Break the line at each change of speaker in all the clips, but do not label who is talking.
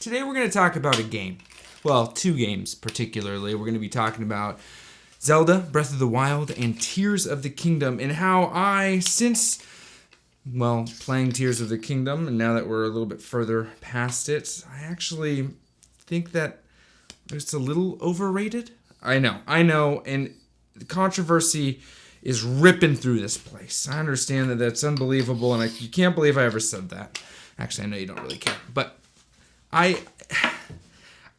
Today we're going to talk about a game. Well, two games particularly. We're going to be talking about Zelda, Breath of the Wild, and Tears of the Kingdom, and how playing Tears of the Kingdom, and now that we're a little bit further past it, I actually think that it's a little overrated. I know, and the controversy is ripping through this place. I understand that that's unbelievable, and you can't believe I ever said that. Actually, I know you don't really care, but I've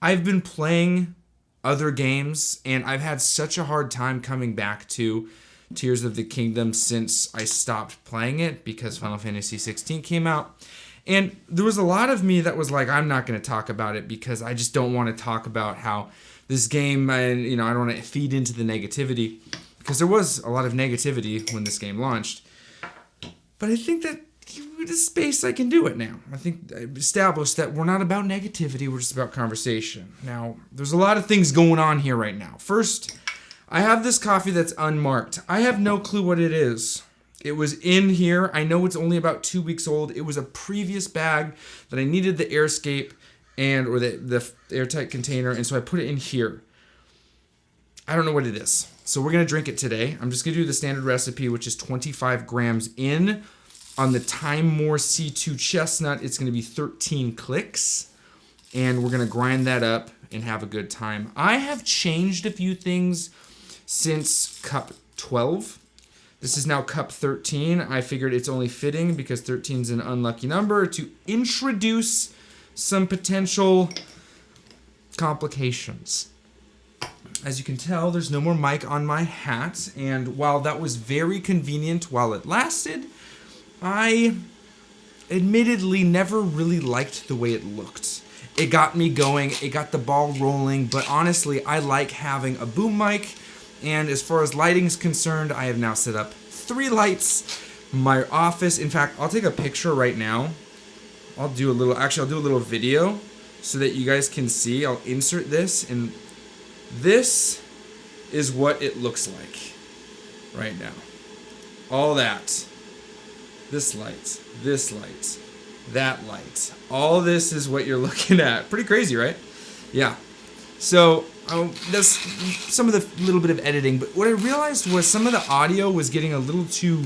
been playing other games, and I've had such a hard time coming back to Tears of the Kingdom since I stopped playing it because Final Fantasy 16 came out. And there was a lot of me that was like, I'm not going to talk about it because I just don't want to talk about how this game, I don't want to feed into the negativity, because there was a lot of negativity when this game launched. But I think that in a space I can do it now. I think I've established that we're not about negativity, we're just about conversation. Now, there's a lot of things going on here right now. First, I have this coffee that's unmarked. I have no clue what it is. It was in here. I know it's only about 2 weeks old. It was a previous bag that I needed the airscape or the airtight container, and so I put it in here. I don't know what it is. So we're going to drink it today. I'm just going to do the standard recipe, which is 25 grams in. On the Time More C2 Chestnut, it's going to be 13 clicks. And we're going to grind that up and have a good time. I have changed a few things since Cup 12. This is now Cup 13. I figured it's only fitting, because 13 is an unlucky number, to introduce some potential complications. As you can tell, there's no more mic on my hat. And while that was very convenient while it lasted, I admittedly never really liked the way it looked. It got me going, it got the ball rolling, but honestly, I like having a boom mic, and as far as lighting is concerned, I have now set up 3 lights. My office, in fact, I'll take a picture right now. I'll do a little video so that you guys can see. I'll insert this, and this is what it looks like right now. All that. This light, that light. All this is what you're looking at. Pretty crazy, right? Yeah. So that's some of the little bit of editing. But what I realized was some of the audio was getting a little too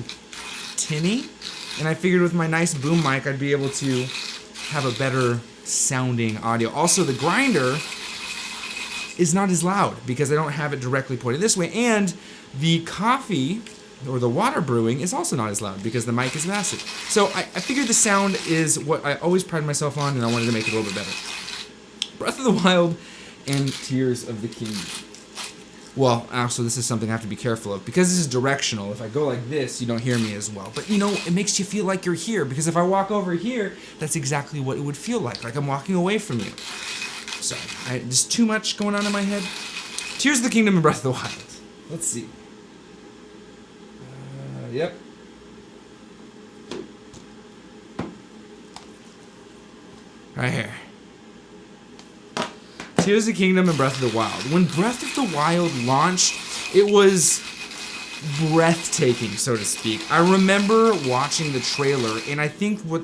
tinny. And I figured with my nice boom mic, I'd be able to have a better sounding audio. Also, the grinder is not as loud because I don't have it directly pointed this way. And the coffee, or the water brewing, is also not as loud because the mic is massive. So I figured the sound is what I always pride myself on, and I wanted to make it a little bit better. Breath of the Wild and Tears of the Kingdom. Well, actually, this is something I have to be careful of, because this is directional. If I go like this, you don't hear me as well. But, it makes you feel like you're here, because if I walk over here, that's exactly what it would feel like I'm walking away from you. So, there's too much going on in my head. Tears of the Kingdom and Breath of the Wild. Let's see. Yep. Right here. Tears of the Kingdom and Breath of the Wild. When Breath of the Wild launched, it was breathtaking, so to speak. I remember watching the trailer, and I think what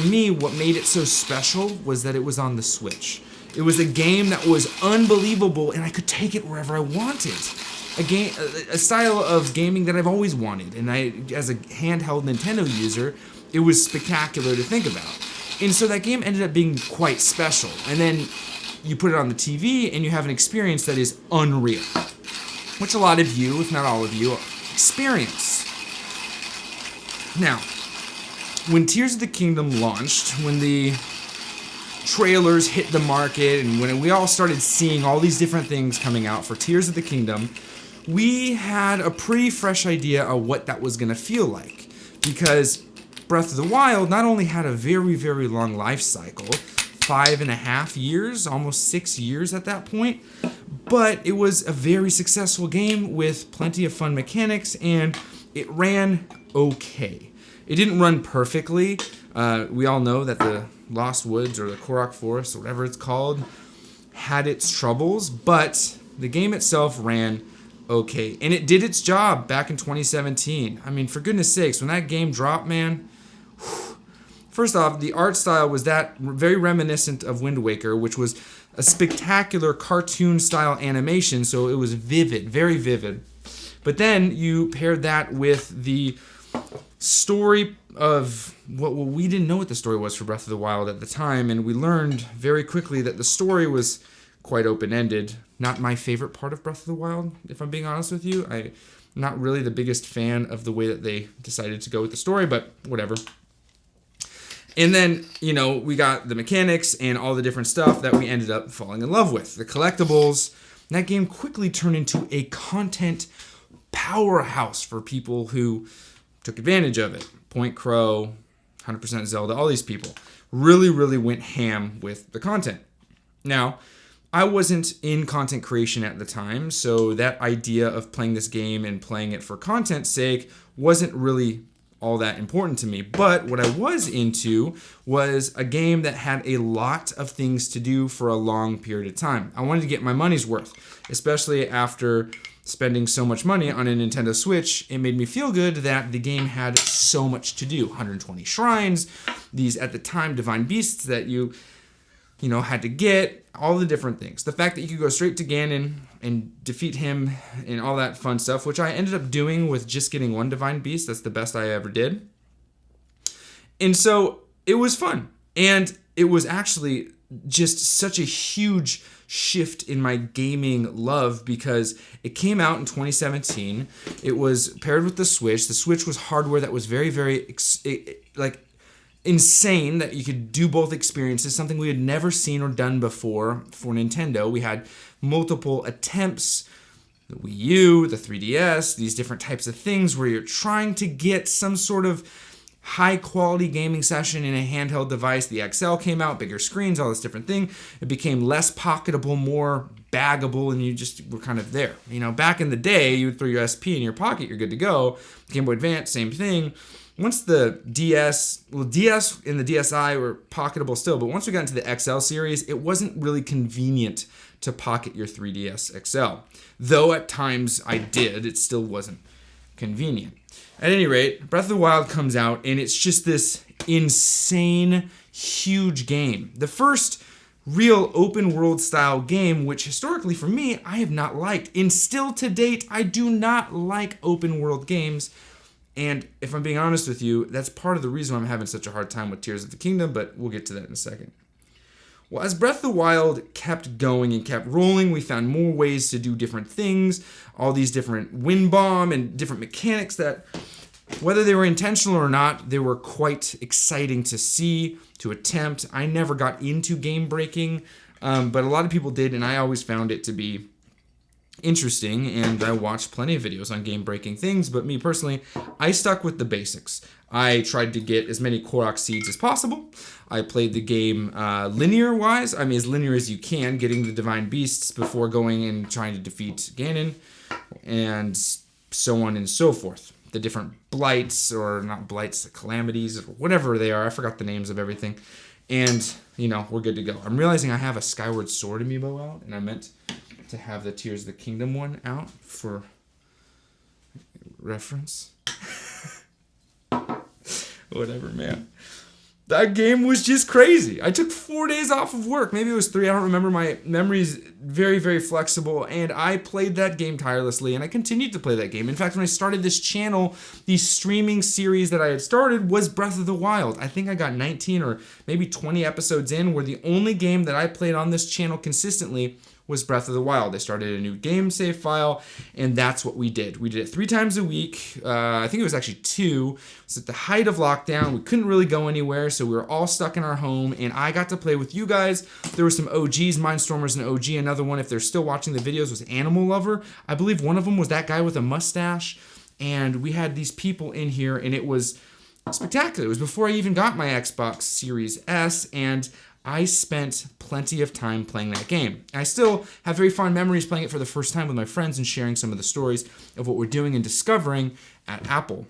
made it so special was that it was on the Switch. It was a game that was unbelievable, and I could take it wherever I wanted. A style of gaming that I've always wanted, and as a handheld Nintendo user, it was spectacular to think about. And so that game ended up being quite special. And then you put it on the TV, and you have an experience that is unreal, which a lot of you, if not all of you, experience. Now, when Tears of the Kingdom launched, when the trailers hit the market, and when we all started seeing all these different things coming out for Tears of the Kingdom, we had a pretty fresh idea of what that was going to feel like, because Breath of the Wild not only had a very, very long life cycle, 5.5 years, almost 6 years at that point, but it was a very successful game with plenty of fun mechanics, and it ran okay. It didn't run perfectly. We all know that the Lost Woods, or the Korok Forest, or whatever it's called, had its troubles, but the game itself ran okay. And it did its job back in 2017. I mean, for goodness sakes, when that game dropped, man, first off, the art style was that very reminiscent of Wind Waker, which was a spectacular cartoon-style animation, so it was vivid, very vivid. But then you paired that with the story of what we didn't know what the story was for Breath of the Wild at the time, and we learned very quickly that the story was quite open-ended. Not my favorite part of Breath of the Wild, if I'm being honest with you. I'm not really the biggest fan of the way that they decided to go with the story, but whatever. And then, we got the mechanics and all the different stuff that we ended up falling in love with. The collectibles. That game quickly turned into a content powerhouse for people who took advantage of it. Point Crow, 100% Zelda, all these people really, really went ham with the content. Now, I wasn't in content creation at the time, so that idea of playing this game and playing it for content's sake wasn't really all that important to me. But what I was into was a game that had a lot of things to do for a long period of time. I wanted to get my money's worth, especially after spending so much money on a Nintendo Switch. It made me feel good that the game had so much to do. 120 shrines, these at the time divine beasts that you had to get, all the different things. The fact that you could go straight to Ganon and defeat him and all that fun stuff, which I ended up doing with just getting one divine beast. That's the best I ever did. And so it was fun. And it was actually just such a huge shift in my gaming love because it came out in 2017. It was paired with the Switch. The Switch was hardware that was very, very insane that you could do both experiences, something we had never seen or done before for Nintendo. We had multiple attempts, the Wii U, the 3DS, these different types of things where you're trying to get some sort of high quality gaming session in a handheld device. The XL came out, bigger screens, all this different thing. It became less pocketable, more baggable, and you just were kind of there. Back in the day, you would throw your SP in your pocket, you're good to go. Game Boy Advance, same thing. Once the DS and the DSi were pocketable still, but once we got into the XL series, it wasn't really convenient to pocket your 3DS XL. Though at times I did, it still wasn't convenient. At any rate, Breath of the Wild comes out, and it's just this insane, huge game. The first real open world style game, which historically for me, I have not liked. And still to date, I do not like open world games. And if I'm being honest with you, that's part of the reason I'm having such a hard time with Tears of the Kingdom, but we'll get to that in a second. Well, as Breath of the Wild kept going and kept rolling, we found more ways to do different things, all these different wind bomb and different mechanics that, whether they were intentional or not, they were quite exciting to see, to attempt. I never got into game breaking, but a lot of people did, and I always found it to be interesting, and I watched plenty of videos on game breaking things, but me personally, I stuck with the basics. I tried to get as many Korok seeds as possible. I played the game linear wise, as linear as you can, getting the divine beasts before going and trying to defeat Ganon, and so on and so forth. The different blights, or not blights, the calamities, or whatever they are. I forgot the names of everything. And, we're good to go. I'm realizing I have a Skyward Sword amiibo out, and I meant to have the Tears of the Kingdom one out for reference. Whatever, man. That game was just crazy. I took 4 days off of work. Maybe it was 3. I don't remember. My memory's very, very flexible. And I played that game tirelessly. And I continued to play that game. In fact, when I started this channel, the streaming series that I had started was Breath of the Wild. I think I got 19 or maybe 20 episodes in, where the only game that I played on this channel consistently was Breath of the Wild. I started a new game save file, and that's what we did. We did it 3 times a week. I think it was actually 2. It was at the height of lockdown. We couldn't really go anywhere, so we were all stuck in our home, and I got to play with you guys. There were some OGs, Mindstormers and OG. Another one, if they're still watching the videos, was Animal Lover. I believe one of them was that guy with a mustache, and we had these people in here, and it was spectacular. It was before I even got my Xbox Series S, and I spent plenty of time playing that game. I still have very fond memories playing it for the first time with my friends and sharing some of the stories of what we're doing and discovering at Apple.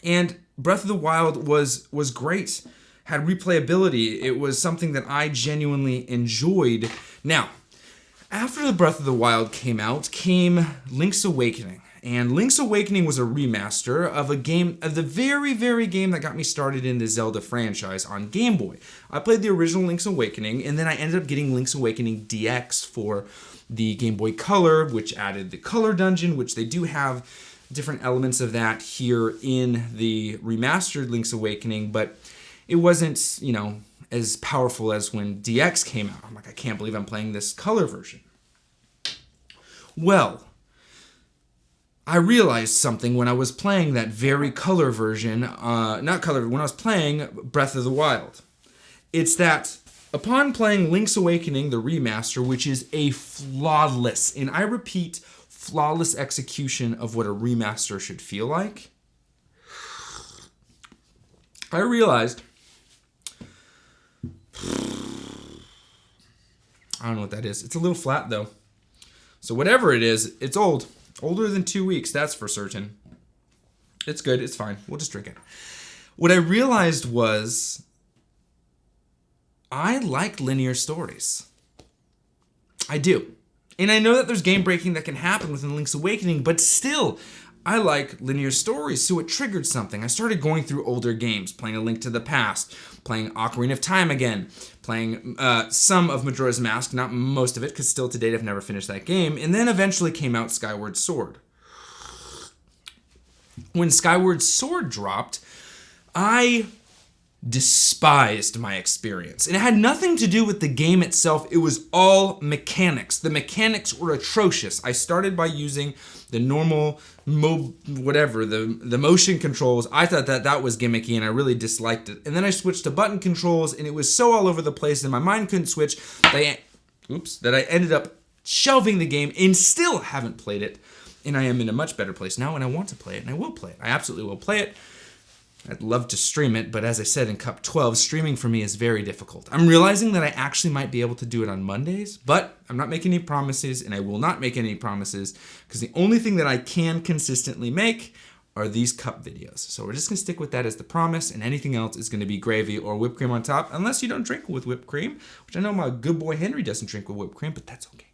And Breath of the Wild was great, had replayability. It was something that I genuinely enjoyed. Now, after the Breath of the Wild came out, came Link's Awakening. And Link's Awakening was a remaster of the very, very game that got me started in the Zelda franchise on Game Boy. I played the original Link's Awakening, and then I ended up getting Link's Awakening DX for the Game Boy Color, which added the Color Dungeon, which they do have different elements of that here in the remastered Link's Awakening, but it wasn't, as powerful as when DX came out. I'm like, I can't believe I'm playing this color version. Well, I realized something when I was playing that very color version, when I was playing Breath of the Wild. It's that upon playing Link's Awakening, the remaster, which is a flawless, and I repeat, flawless execution of what a remaster should feel like, I realized, I don't know what that is. It's a little flat though. So whatever it is, it's old. Older than 2 weeks, that's for certain. It's good, it's fine. We'll just drink it. What I realized was I like linear stories. I do. And I know that there's game breaking that can happen within Link's Awakening, but still, I like linear stories, so it triggered something. I started going through older games, playing A Link to the Past, playing Ocarina of Time again, playing some of Majora's Mask, not most of it, because still to date I've never finished that game, and then eventually came out Skyward Sword. When Skyward Sword dropped, I despised my experience. And it had nothing to do with the game itself. It was all mechanics. The mechanics were atrocious. I started by using the normal the motion controls. I thought that was gimmicky and I really disliked it. And then I switched to button controls and it was so all over the place and my mind couldn't switch that I ended up shelving the game and still haven't played it. And I am in a much better place now and I want to play it and I will play it. I absolutely will play it. I'd love to stream it, but as I said in Cup 12, streaming for me is very difficult. I'm realizing that I actually might be able to do it on Mondays, but I'm not making any promises, and I will not make any promises, because the only thing that I can consistently make are these Cup videos. So we're just going to stick with that as the promise, and anything else is going to be gravy or whipped cream on top, unless you don't drink with whipped cream, which I know my good boy Henry doesn't drink with whipped cream, but that's okay.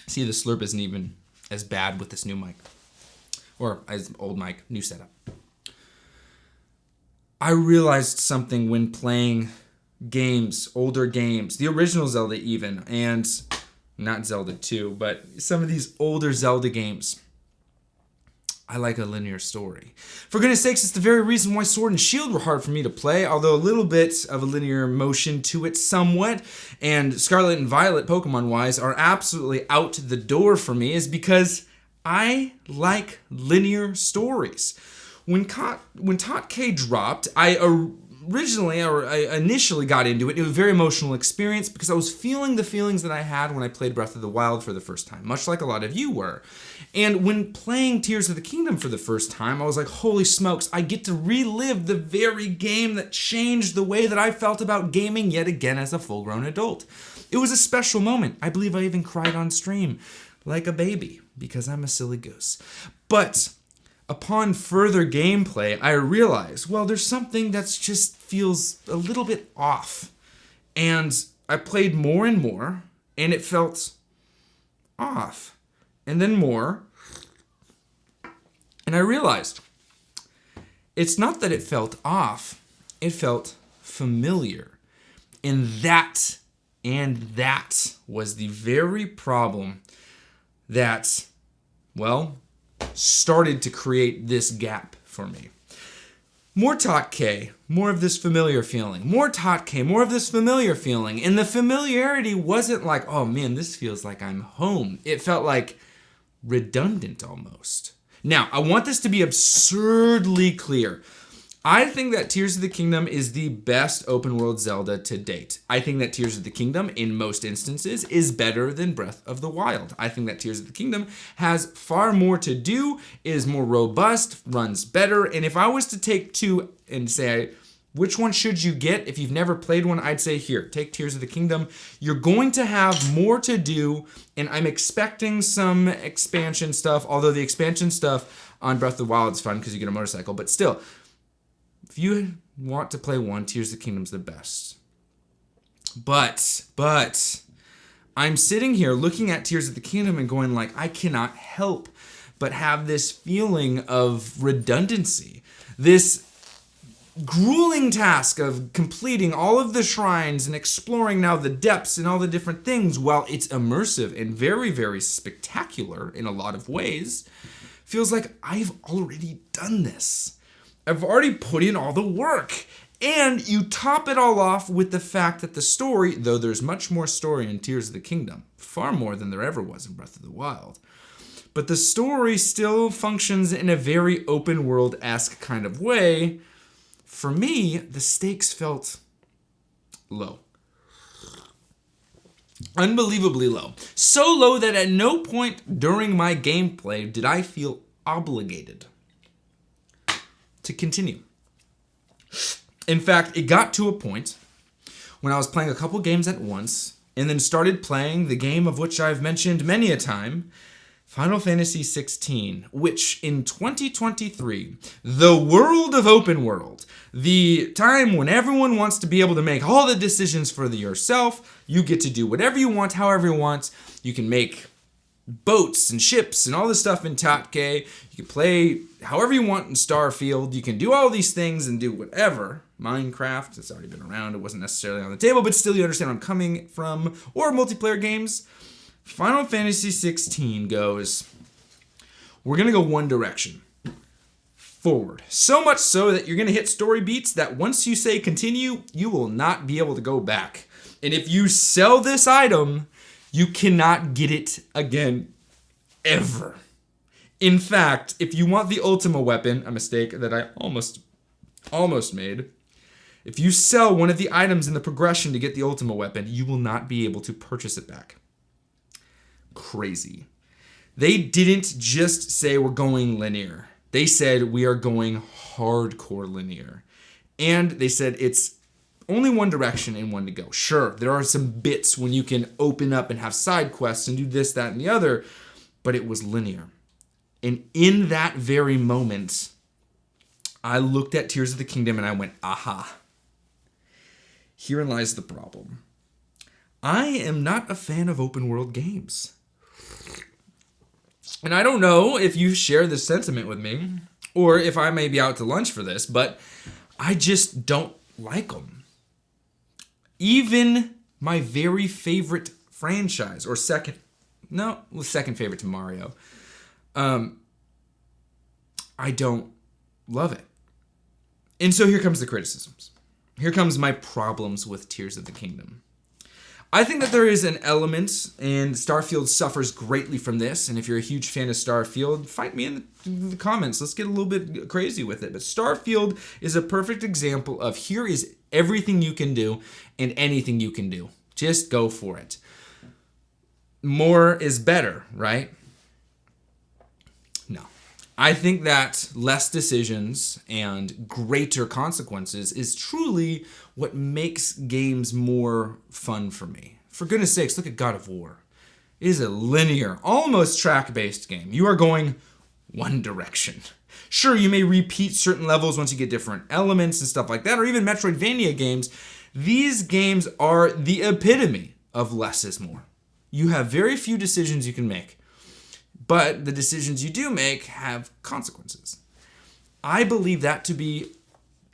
See, the slurp isn't even as bad with this new mic. Or as old mic, new setup. I realized something when playing games, older games, the original Zelda even, and not Zelda 2, but some of these older Zelda games. I like a linear story. For goodness sakes, it's the very reason why Sword and Shield were hard for me to play, although a little bit of a linear motion to it somewhat, and Scarlet and Violet, Pokemon-wise, are absolutely out the door for me, is because I like linear stories. When Tot K dropped, I initially got into it. It was a very emotional experience because I was feeling the feelings that I had when I played Breath of the Wild for the first time, much like a lot of you were. And when playing Tears of the Kingdom for the first time, I was like, holy smokes, I get to relive the very game that changed the way that I felt about gaming yet again as a full-grown adult. It was a special moment. I believe I even cried on stream like a baby, because I'm a silly goose. But upon further gameplay, I realized, well, there's something that's just feels a little bit off. And I played more and more, and it felt off. And then more. And I realized, it's not that it felt off, it felt familiar. And that was the very problem that, well, started to create this gap for me. More Tot K, more of this familiar feeling. More Tot K, more of this familiar feeling. And the familiarity wasn't like, oh man, this feels like I'm home. It felt like redundant almost. Now, I want this to be absurdly clear. I think that Tears of the Kingdom is the best open world Zelda to date. I think that Tears of the Kingdom, in most instances, is better than Breath of the Wild. I think that Tears of the Kingdom has far more to do, is more robust, runs better, and if I was to take two and say, which one should you get if you've never played one, I'd say here, take Tears of the Kingdom. You're going to have more to do, and I'm expecting some expansion stuff, although the expansion stuff on Breath of the Wild is fun because you get a motorcycle, but still, if you want to play one, Tears of the Kingdom's the best. But, I'm sitting here looking at Tears of the Kingdom and going like, I cannot help but have this feeling of redundancy. This grueling task of completing all of the shrines and exploring now the depths and all the different things, while it's immersive and very, very spectacular in a lot of ways, feels like I've already done this. I've already put in all the work. And you top it all off with the fact that the story, though there's much more story in Tears of the Kingdom, far more than there ever was in Breath of the Wild, but the story still functions in a very open world-esque kind of way. For me, the stakes felt low. Unbelievably low. So low that at no point during my gameplay did I feel obligated to continue. In fact, it got to a point when I was playing a couple games at once and then started playing the game of which I've mentioned many a time, Final Fantasy XVI, which in 2023, the world of open world, the time when everyone wants to be able to make all the decisions for yourself, you get to do whatever you want, however you want, you can make boats and ships and all this stuff in Tatke. You can play however you want in Starfield. You can do all these things and do whatever. Minecraft, it's already been around. It wasn't necessarily on the table, but still you understand where I'm coming from. Or multiplayer games. Final Fantasy 16 goes, we're going to go one direction. Forward. So much so that you're going to hit story beats that once you say continue, you will not be able to go back. And if you sell this item, you cannot get it again, ever. In fact, if you want the Ultima weapon, a mistake that I almost made, if you sell one of the items in the progression to get the Ultima weapon, you will not be able to purchase it back. Crazy. They didn't just say we're going linear. They said we are going hardcore linear. And they said it's only one direction and one to go. Sure, there are some bits when you can open up and have side quests and do this, that, and the other, but it was linear. And in that very moment, I looked at Tears of the Kingdom and I went, aha. Herein lies the problem. I am not a fan of open world games. And I don't know if you share this sentiment with me, or if I may be out to lunch for this, but I just don't like them. Even my very favorite franchise, or second favorite to Mario, I don't love it. And so here comes the criticisms. Here comes my problems with Tears of the Kingdom. I think that there is an element, and Starfield suffers greatly from this, and if you're a huge fan of Starfield, fight me in the comments. Let's get a little bit crazy with it. But Starfield is a perfect example of here is everything you can do and anything you can do. Just go for it. More is better, right? No. I think that less decisions and greater consequences is truly what makes games more fun for me. For goodness sakes, look at God of War. It is a linear, almost track-based game. You are going one direction. Sure, you may repeat certain levels once you get different elements and stuff like that, or even Metroidvania games. These games are the epitome of less is more. You have very few decisions you can make. But the decisions you do make have consequences. I believe that to be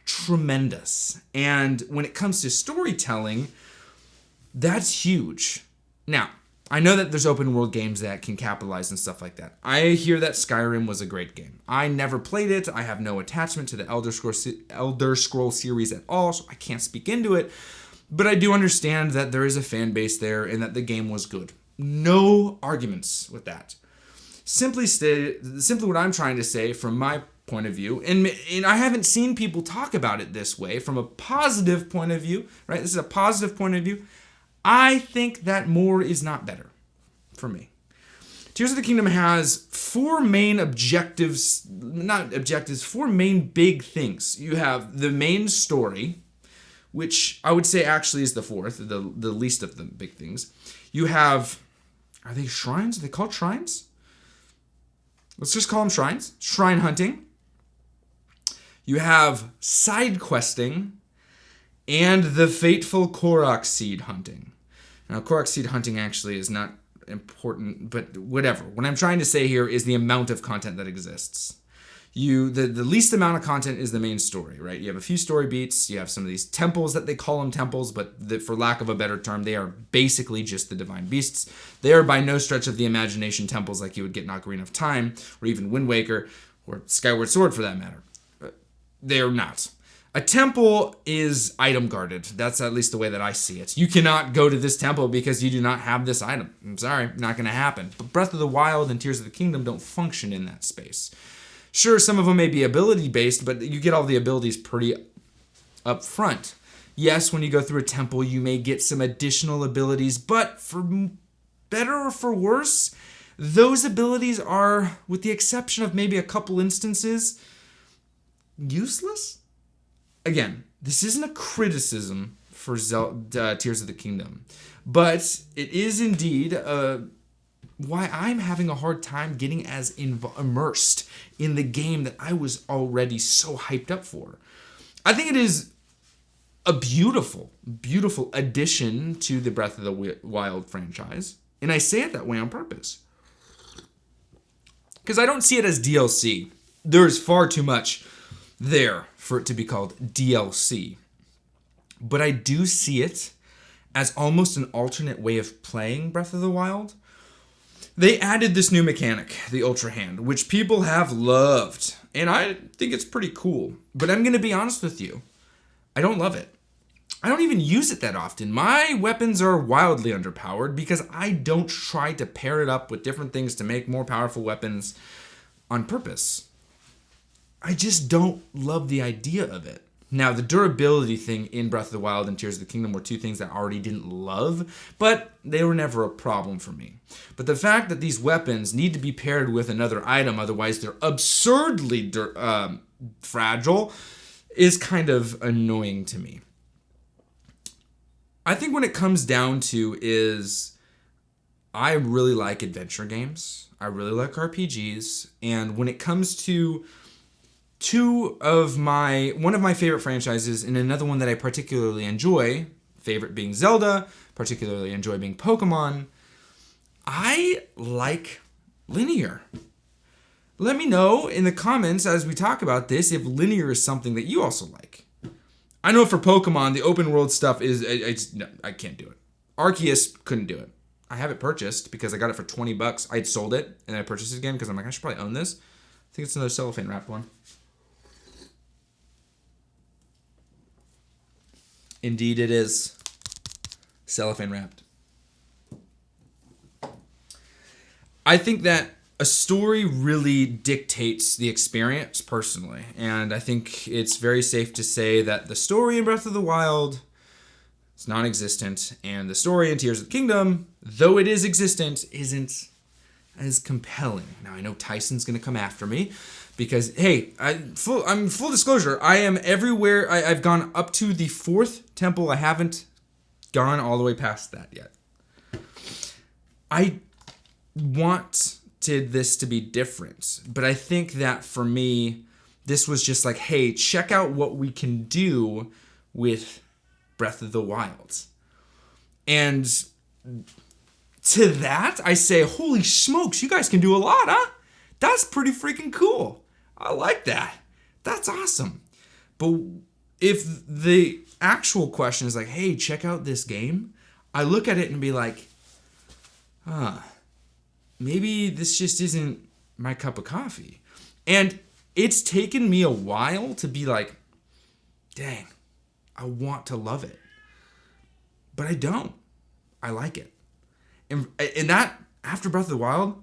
tremendous. And when it comes to storytelling, that's huge. Now, I know that there's open world games that can capitalize and stuff like that. I hear that Skyrim was a great game. I never played it. I have no attachment to the Elder Scrolls series at all, so I can't speak into it. But I do understand that there is a fan base there and that the game was good. No arguments with that. Simply what I'm trying to say from my point of view, and I haven't seen people talk about it this way, from a positive point of view, right? This is a positive point of view. I think that more is not better for me. Tears of the Kingdom has four main big things. You have the main story, which I would say actually is the fourth, the least of the big things. You have, are they shrines? Are they called shrines? Let's just call them shrines. Shrine hunting. You have side questing and the fateful Korok seed hunting. Now, Korok seed hunting actually is not important, but whatever. What I'm trying to say here is the amount of content that exists. The least amount of content is the main story, right? You have a few story beats, you have some of these temples that they call them temples, but for lack of a better term, they are basically just the divine beasts. They are by no stretch of the imagination temples like you would get in Ocarina of Time, or even Wind Waker, or Skyward Sword for that matter. They are not. A temple is item guarded. That's at least the way that I see it. You cannot go to this temple because you do not have this item. I'm sorry, not going to happen. But Breath of the Wild and Tears of the Kingdom don't function in that space. Sure, some of them may be ability-based, but you get all the abilities pretty up front. Yes, when you go through a temple, you may get some additional abilities, but for better or for worse, those abilities are, with the exception of maybe a couple instances, useless? Again, this isn't a criticism for Tears of the Kingdom, but it is indeed why I'm having a hard time getting as immersed in the game that I was already so hyped up for. I think it is a beautiful, beautiful addition to the Breath of the Wild franchise, and I say it that way on purpose. Because I don't see it as DLC. There's far too much there for it to be called DLC. But I do see it as almost an alternate way of playing Breath of the Wild. They added this new mechanic, the Ultra Hand, which people have loved. And I think it's pretty cool. But I'm going to be honest with you. I don't love it. I don't even use it that often. My weapons are wildly underpowered because I don't try to pair it up with different things to make more powerful weapons on purpose. I just don't love the idea of it. Now, the durability thing in Breath of the Wild and Tears of the Kingdom were two things that I already didn't love, but they were never a problem for me. But the fact that these weapons need to be paired with another item, otherwise they're absurdly fragile, is kind of annoying to me. I think when it comes down to is I really like adventure games. I really like RPGs. And when it comes to one of my favorite franchises and another one that I particularly enjoy, favorite being Zelda, particularly enjoy being Pokemon, I like linear. Let me know in the comments as we talk about this if linear is something that you also like. I know for Pokemon, the open world stuff no, I can't do it. Arceus couldn't do it. I have it purchased because I got it for $20. I'd sold it and I purchased it again because I'm like, I should probably own this. I think it's another cellophane wrapped one. Indeed it is. Cellophane wrapped. I think that a story really dictates the experience personally. And I think it's very safe to say that the story in Breath of the Wild is non-existent. And the story in Tears of the Kingdom, though it is existent, isn't as compelling. Now I know Tyson's going to come after me. Because, hey, I'm full disclosure, I am everywhere. I've gone up to the 4th temple. I haven't gone all the way past that yet. I wanted this to be different. But I think that for me, this was just like, hey, check out what we can do with Breath of the Wild. And to that, I say, holy smokes, you guys can do a lot, huh? That's pretty freaking cool. I like that. That's awesome. But if the actual question is like, hey, check out this game, I look at it and be like, maybe this just isn't my cup of coffee. And it's taken me a while to be like, dang, I want to love it. But I don't. I like it. And that, after Breath of the Wild,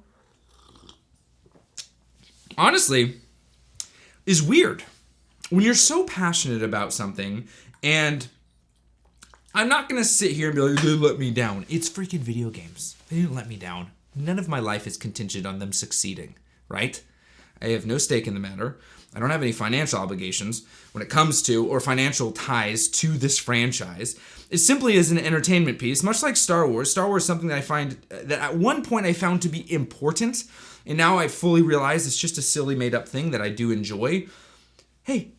honestly, is weird. When you're so passionate about something, and I'm not going to sit here and be like, they let me down. It's freaking video games. They didn't let me down. None of my life is contingent on them succeeding, right? I have no stake in the matter. I don't have any financial obligations when it comes to, or financial ties to this franchise. It simply is an entertainment piece, much like Star Wars. Star Wars is something that I find, that at one point I found to be important, and now I fully realize it's just a silly made-up thing that I do enjoy. Hey,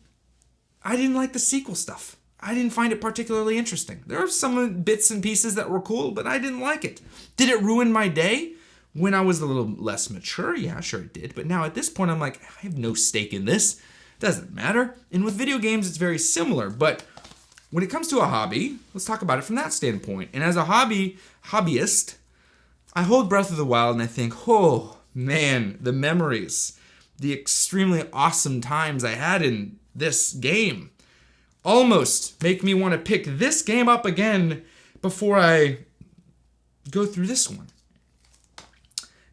I didn't like the sequel stuff. I didn't find it particularly interesting. There are some bits and pieces that were cool, but I didn't like it. Did it ruin my day? When I was a little less mature, yeah, sure it did. But now at this point, I'm like, I have no stake in this. Doesn't matter. And with video games, it's very similar. But when it comes to a hobby, let's talk about it from that standpoint. And as a hobbyist, I hold Breath of the Wild and I think, oh, man, the memories, the extremely awesome times I had in this game almost make me want to pick this game up again before I go through this one.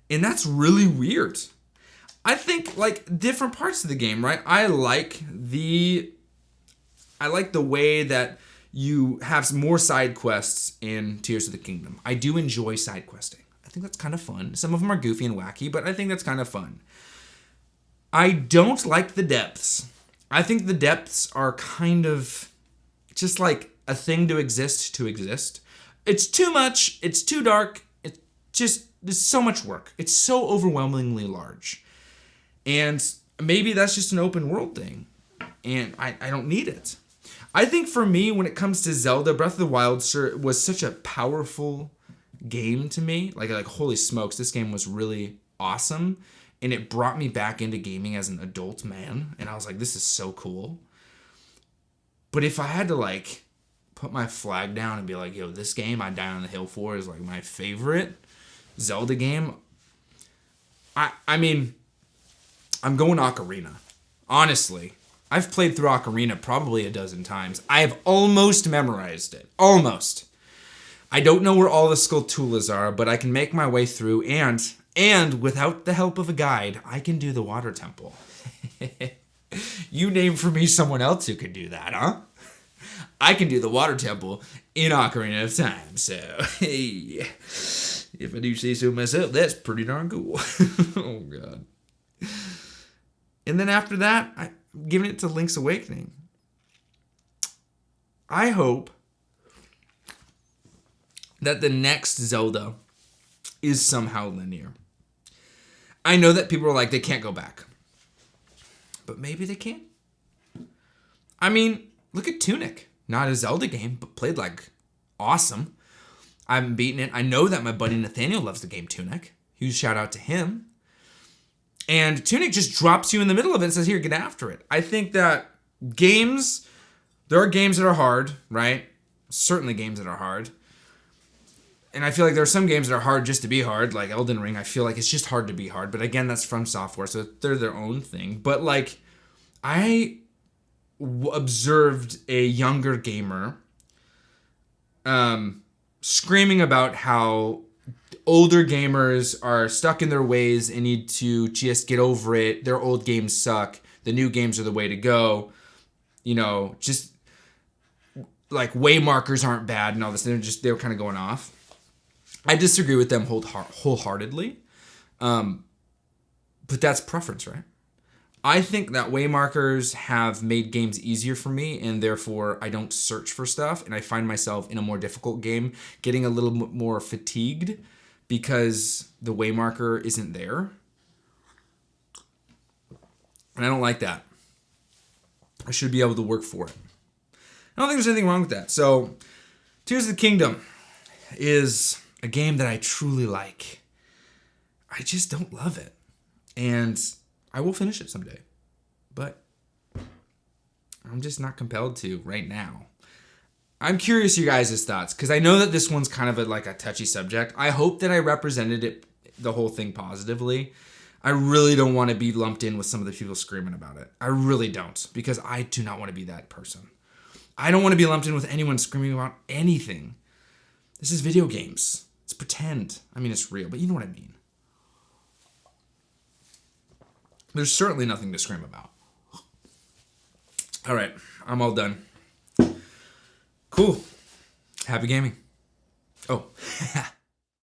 And that's really weird. I think like different parts of the game, right? I like the way that you have some more side quests in Tears of the Kingdom. I do enjoy side questing. I think that's kind of fun. Some of them are goofy and wacky, but I think that's kind of fun. I don't like the depths. I think the depths are kind of just like a thing to exist. It's too much. It's too dark. It's just, there's so much work. It's so overwhelmingly large. And maybe that's just an open world thing. And I don't need it. I think for me, when it comes to Zelda, Breath of the Wild was such a powerful game to me. Like holy smokes, this game was really awesome. And it brought me back into gaming as an adult man. And I was like, this is so cool. But if I had to like put my flag down and be like, yo, this game I die on the hill for is like my favorite Zelda game. I mean, I'm going Ocarina. Honestly, I've played through Ocarina probably a dozen times. I have almost memorized it. Almost. I don't know where all the Skulltulas are, but I can make my way through, and without the help of a guide, I can do the water temple. You name for me someone else who can do that, huh? I can do the water temple in Ocarina of Time, so hey, if I do say so myself, that's pretty darn cool. Oh, God. And then after that, I'm giving it to Link's Awakening. I hope that the next Zelda is somehow linear. I know that people are like, they can't go back. But maybe they can. I mean, look at Tunic. Not a Zelda game, but played like awesome. I haven't beaten it. I know that my buddy Nathaniel loves the game Tunic. Huge shout out to him. And Tunic just drops you in the middle of it and says, here, get after it. I think that games, there are games that are hard, right? Certainly games that are hard. And I feel like there are some games that are hard just to be hard, like Elden Ring. I feel like it's just hard to be hard. But again, that's from software, so they're their own thing. But like, I observed a younger gamer screaming about how older gamers are stuck in their ways and need to just get over it. Their old games suck. The new games are the way to go. You know, just like way markers aren't bad and all this. They were kind of going off. I disagree with them wholeheartedly. But that's preference, right? I think that way markers have made games easier for me, and therefore I don't search for stuff, and I find myself in a more difficult game getting a little more fatigued because the way marker isn't there. And I don't like that. I should be able to work for it. I don't think there's anything wrong with that. So, Tears of the Kingdom is a game that I truly like. I just don't love it. And I will finish it someday. But I'm just not compelled to right now. I'm curious you guys' thoughts, because I know that this one's kind of like a touchy subject. I hope that I represented it, the whole thing, positively. I really don't want to be lumped in with some of the people screaming about it. I really don't, because I do not want to be that person. I don't want to be lumped in with anyone screaming about anything. This is video games. It's pretend. I mean, it's real, but you know what I mean. There's certainly nothing to scream about. All right, I'm all done. Cool. Happy gaming. Oh,